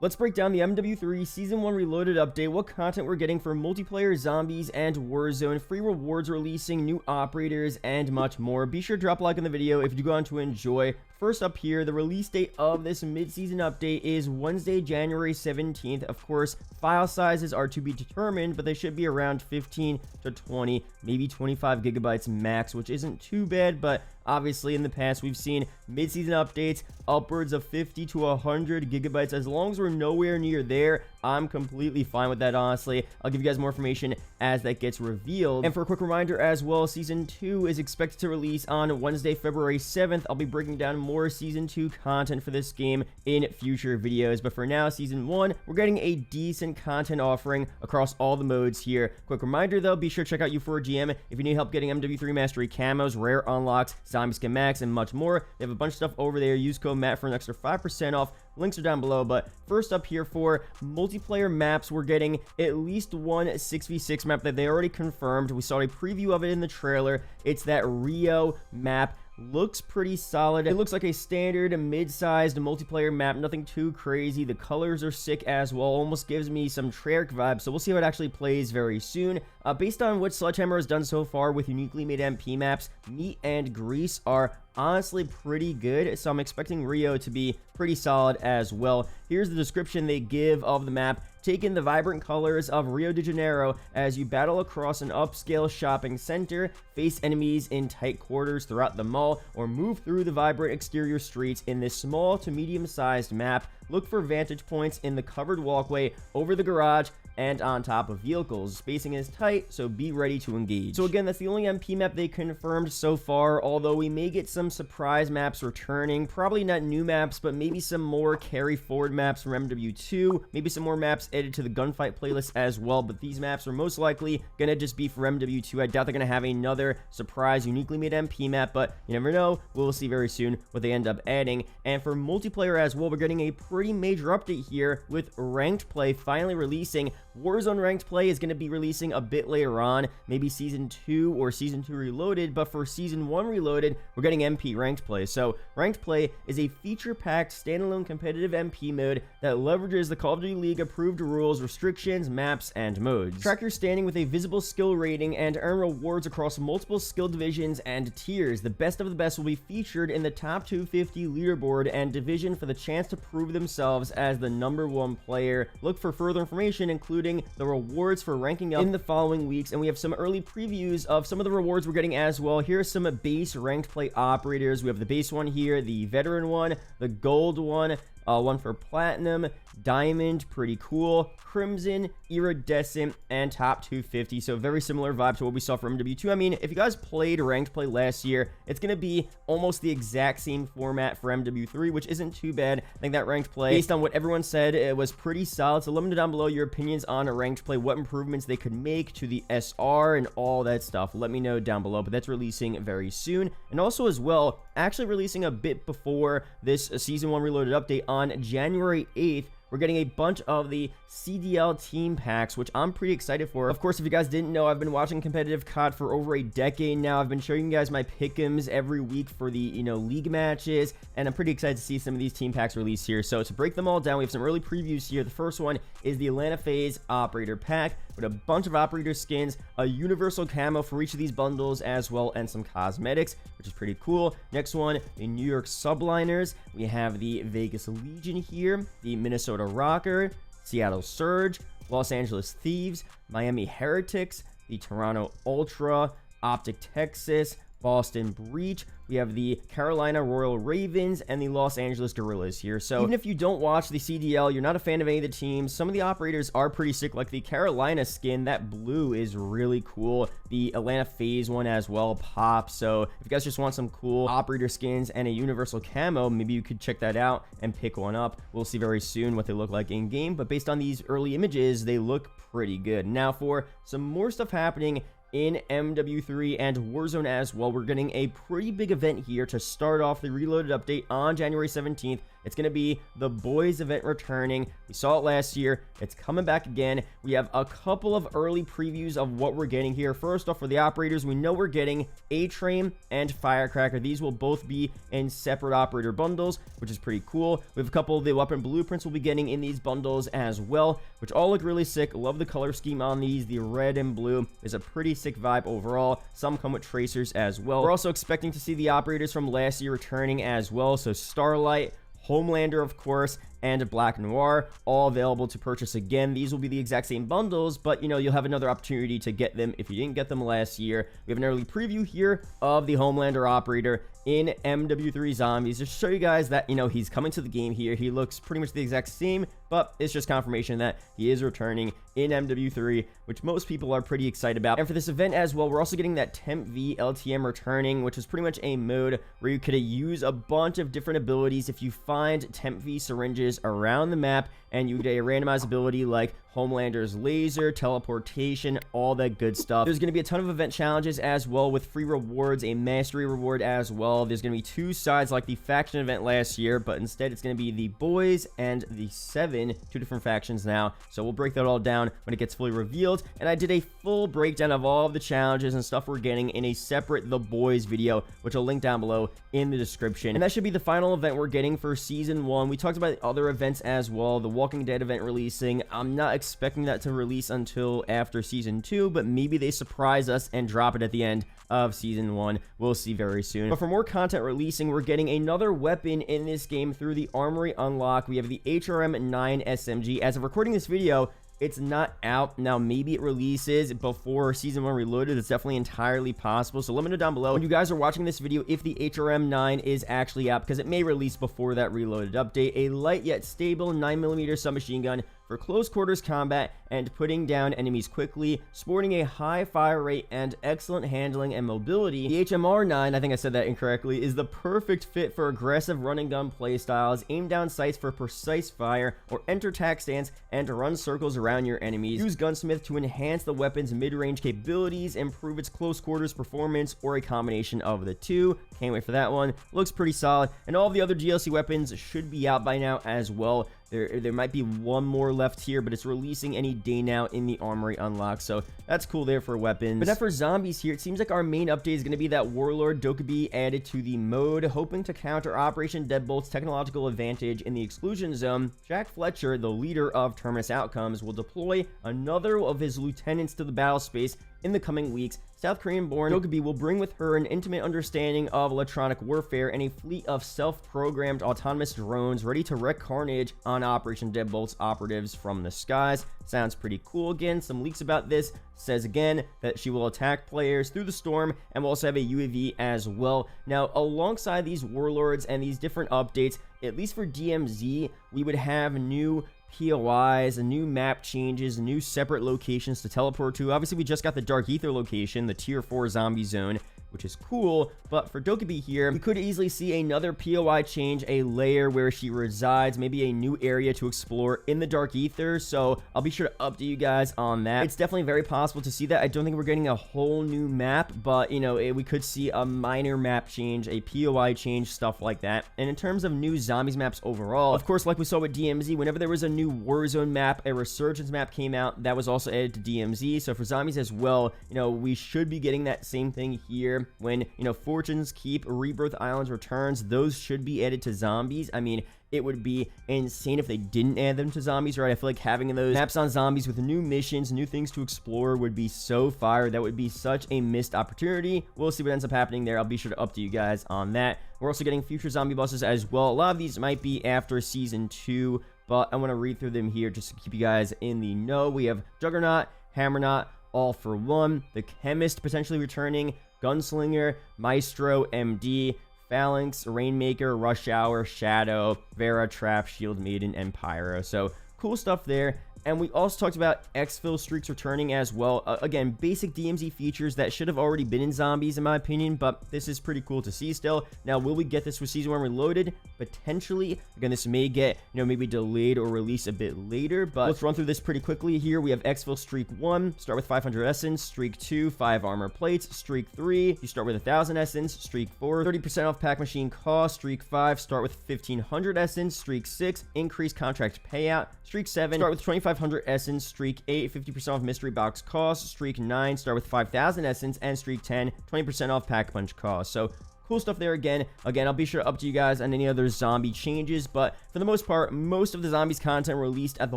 Let's break down the MW3 Season 1 Reloaded update, what content we're getting for multiplayer zombies and Warzone, free rewards releasing, new operators, and much more. Be sure to drop a like on the video if you go on to enjoy. First up here, the release date of this mid-season update is Wednesday, January 17th. Of course, file sizes are to be determined, but they should be around 15 to 20, maybe 25 gigabytes max, which isn't too bad, but obviously in the past we've seen mid-season updates upwards of 50 to 100 gigabytes. As long as we're nowhere near there, I'm completely fine with that, honestly. I'll give you guys more information as that gets revealed. And for a quick reminder as well, Season 2 is expected to release on Wednesday, February 7th. I'll be breaking down more Season 2 content for this game in future videos. But for now, Season 1, we're getting a decent content offering across all the modes here. Quick reminder though, be sure to check out U4GM if you need help getting MW3 Mastery camos, rare unlocks, zombie skin max, and much more. They have a bunch of stuff over there. Use code MATT for an extra 5% off. Links are down below. But first up here for multiplayer maps, we're getting at least one 6v6 map that they already confirmed. We saw a preview of it in the trailer. It's that Rio map. Looks pretty solid. It looks like a standard mid-sized multiplayer map, nothing too crazy. The colors are sick as well, almost gives me some Treyarch vibes, so we'll see how it actually plays very soon. Based on what Sledgehammer has done so far with uniquely made MP maps, Meat and Grease are honestly pretty good, so I'm expecting Rio to be pretty solid as well. Here's the description they give of the map. Take in the vibrant colors of Rio de Janeiro as you battle across an upscale shopping center, face enemies in tight quarters throughout the mall, or move through the vibrant exterior streets in this small to medium-sized map. Look for vantage points in the covered walkway, over the garage, and on top of vehicles. Spacing is tight, so be ready to engage. So again, that's the only MP map they confirmed so far, although we may get some surprise maps returning. Probably not new maps, but maybe some more carry forward maps from MW2, maybe some more maps added to the gunfight playlist as well, but these maps are most likely gonna just be for MW2. I doubt they're gonna have another surprise uniquely made MP map, but you never know. We'll see very soon what they end up adding. And for multiplayer as well, we're getting a pretty major update here with ranked play finally releasing. Warzone ranked play is going to be releasing a bit later on, maybe Season 2 or Season 2 Reloaded, but for Season 1 Reloaded, we're getting MP ranked play. So ranked play is a feature-packed standalone competitive MP mode that leverages the Call of Duty League approved rules, restrictions, maps, and modes. Track your standing with a visible skill rating and earn rewards across multiple skill divisions and tiers. The best of the best will be featured in the top 250 leaderboard and division for the chance to prove themselves as the #1 player. Look for further information, including the rewards for ranking up in the following weeks, and we have some early previews of some of the rewards we're getting as well. Here are some base ranked play operators. We have the base one here, the veteran one, the gold one, one for platinum, diamond, pretty cool, crimson, iridescent, and top 250. So very similar vibe to what we saw from MW2. I mean, if you guys played ranked play last year, it's going to be almost the exact same format for MW3, which isn't too bad. I think that ranked play, based on what everyone said, it was pretty solid. So let me know down below your opinions on a ranked play, what improvements they could make to the SR and all that stuff. Let me know down below, but that's releasing very soon. And also as well, actually releasing a bit before this Season 1 Reloaded update on January 8th, we're getting a bunch of the CDL team packs, which I'm pretty excited for. Of course, if you guys didn't know, I've been watching competitive COD for over a decade now. I've been showing you guys my pick'ems every week for the, league matches, and I'm pretty excited to see some of these team packs released here. So to break them all down, we have some early previews here. The first one is the Atlanta FaZe Operator Pack with a bunch of operator skins, a universal camo for each of these bundles as well, and some cosmetics, which is pretty cool. Next one, the New York Subliners. We have the Vegas Legion here, the Minnesota Rocker, Seattle Surge, Los Angeles Thieves, Miami Heretics, the Toronto Ultra, Optic Texas, Boston Breach. We have the Carolina Royal Ravens and the Los Angeles Guerrillas here. So even if you don't watch the CDL, you're not a fan of any of the teams, some of the operators are pretty sick, like the Carolina skin. That blue is really cool. The Atlanta FaZe one as well pops. So if you guys just want some cool operator skins and a universal camo, maybe you could check that out and pick one up. We'll see very soon what they look like in game, but based on these early images, they look pretty good. Now for some more stuff happening in MW3 and Warzone as well, we're getting a pretty big event here to start off the Reloaded update on January 17th. It's going to be the Boys event returning. We saw it last year. It's coming back again. We have a couple of early previews of what we're getting here. First off, for the operators, we know we're getting A-Train and Firecracker. These will both be in separate operator bundles, which is pretty cool. We have a couple of the weapon blueprints we'll be getting in these bundles as well, which all look really sick. Love the color scheme on these. The red and blue is a pretty sick vibe overall. Some come with tracers as well. We're also expecting to see the operators from last year returning as well. So Starlight, Homelander, of course, and Black Noir, all available to purchase again. These will be the exact same bundles, but you know, you'll have another opportunity to get them if you didn't get them last year. We have an early preview here of the Homelander operator in MW3 Zombies, just to show you guys that, you know, he's coming to the game here. He looks pretty much the exact same, but it's just confirmation that he is returning in MW3, which most people are pretty excited about. And for this event as well, we're also getting that Temp V LTM returning, which is pretty much a mode where you could use a bunch of different abilities if you find Temp V syringes around the map, and you get a randomized ability like Homelander's laser, teleportation, all that good stuff. There's going to be a ton of event challenges as well with free rewards, a mastery reward as well. There's going to be two sides like the faction event last year, but instead it's going to be the Boys and the 7, two different factions now. So we'll break that all down when it gets fully revealed. And I did a full breakdown of all of the challenges and stuff we're getting in a separate The Boys video, which I'll link down below in the description. And that should be the final event we're getting for Season 1. We talked about other events as well. The Walking Dead event releasing. I'm not expecting that to release until after Season 2, but maybe they surprise us and drop it at the end of Season 1. We'll see very soon. But for more content releasing, we're getting another weapon in this game through the Armory Unlock. We have the HRM-9 SMG. As of recording this video, it's not out now. Maybe it releases before Season 1 Reloaded. It's definitely entirely possible. So let me know down below when you guys are watching this video if the HRM-9 is actually out, because it may release before that Reloaded update. A light yet stable 9mm submachine gun for close quarters combat and putting down enemies quickly, sporting a high fire rate and excellent handling and mobility. The HMR-9, I think I said that incorrectly, is the perfect fit for aggressive run and gun playstyles. Aim down sights for precise fire, or enter tac stance and run circles around your enemies. Use Gunsmith to enhance the weapon's mid-range capabilities, improve its close quarters performance, or a combination of the two. Can't wait for that one. Looks pretty solid, and all of the other DLC weapons should be out by now as well. There might be one more left here, but it's releasing any day now in the Armory Unlock, so that's cool there for weapons. But now for zombies here, it seems like our main update is going to be that Warlord Dokkaebi added to the mode, hoping to counter Operation Deadbolt's technological advantage in the exclusion zone. Jack Fletcher, the leader of Terminus Outcomes, will deploy another of his lieutenants to the battle space in the coming weeks. South Korean-born Dokkaebi will bring with her an intimate understanding of electronic warfare and a fleet of self-programmed autonomous drones ready to wreak carnage on Operation Deadbolt's operatives from the skies. Sounds pretty cool. Again, some leaks about this says again that she will attack players through the storm and will also have a UAV as well. Now, alongside these warlords and these different updates, at least for DMZ, we would have new POIs, new map changes, new separate locations to teleport to. Obviously, we just got the Dark Ether location, the Tier 4 zombie zone, which is cool, but for Dokkaebi here, we could easily see another POI change, a layer where she resides, maybe a new area to explore in the Dark Ether, so I'll be sure to update you guys on that. It's definitely very possible to see that. I don't think we're getting a whole new map, but, you know, we could see a minor map change, a POI change, stuff like that. And in terms of new zombies maps overall, of course, like we saw with DMZ, whenever there was a new Warzone map, a Resurgence map came out, that was also added to DMZ, so for zombies as well, you know, we should be getting that same thing here. When, you know, Fortune's Keep, Rebirth Islands returns, those should be added to zombies. I mean, it would be insane if they didn't add them to zombies, right? I feel like having those maps on zombies with new missions, new things to explore would be so fire. That would be such a missed opportunity. We'll see what ends up happening there. I'll be sure to update you guys on that. We're also getting future zombie bosses as well. A lot of these might be after Season 2, but I want to read through them here just to keep you guys in the know. We have Juggernaut, Hammerknot, All for One, the Chemist potentially returning, Gunslinger, Maestro, MD, Phalanx, Rainmaker, Rush Hour, Shadow, Vera, Trap, Shield Maiden, and Pyro. So cool stuff there. And we also talked about exfil streaks returning as well. Again, basic DMZ features that should have already been in Zombies in my opinion, but this is pretty cool to see still. Now, will we get this with Season 1 Reloaded? Potentially. Again, this may get, maybe delayed or released a bit later, but let's run through this pretty quickly here. We have exfil streak 1, start with 500 essence, streak 2, 5 armor plates, streak 3, you start with 1,000 essence, streak 4, 30% off pack machine cost, streak 5, start with 1,500 essence, streak 6, increase contract payout, streak 7, start with 2,500 essence, streak 8, 50% off mystery box cost, streak 9, start with 5,000 essence, and streak 10, 20% off pack punch cost. So cool stuff there again. I'll be sure to update you guys on any other zombie changes, but for the most part, most of the Zombies content released at the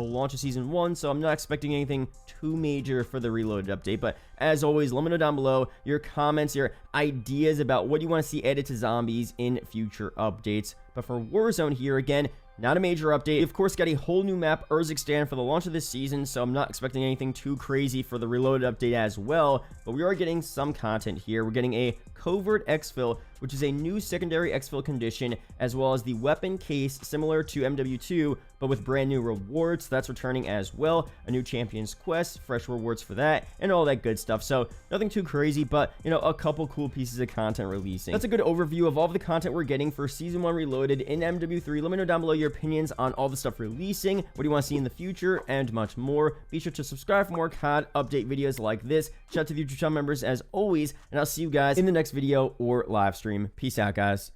launch of Season 1, so I'm not expecting anything too major for the Reloaded update. But as always, let me know down below your comments, your ideas about what you want to see added to Zombies in future updates. But for Warzone here, again, not a major update. We, of course, got a whole new map, Urzikstan, for the launch of this season, so I'm not expecting anything too crazy for the Reloaded update as well, but we are getting some content here. We're getting a Covert Exfil, which is a new secondary exfil condition, as well as the weapon case similar to MW2, but with brand new rewards. So that's returning as well. A new Champions Quest, fresh rewards for that, and all that good stuff. So nothing too crazy, but, a couple cool pieces of content releasing. That's a good overview of all of the content we're getting for Season 1 Reloaded in MW3. Let me know down below your opinions on all the stuff releasing, what do you want to see in the future, and much more. Be sure to subscribe for more COD update videos like this. Shout out to the YouTube channel members as always, and I'll see you guys in the next video or live stream. Peace out, guys.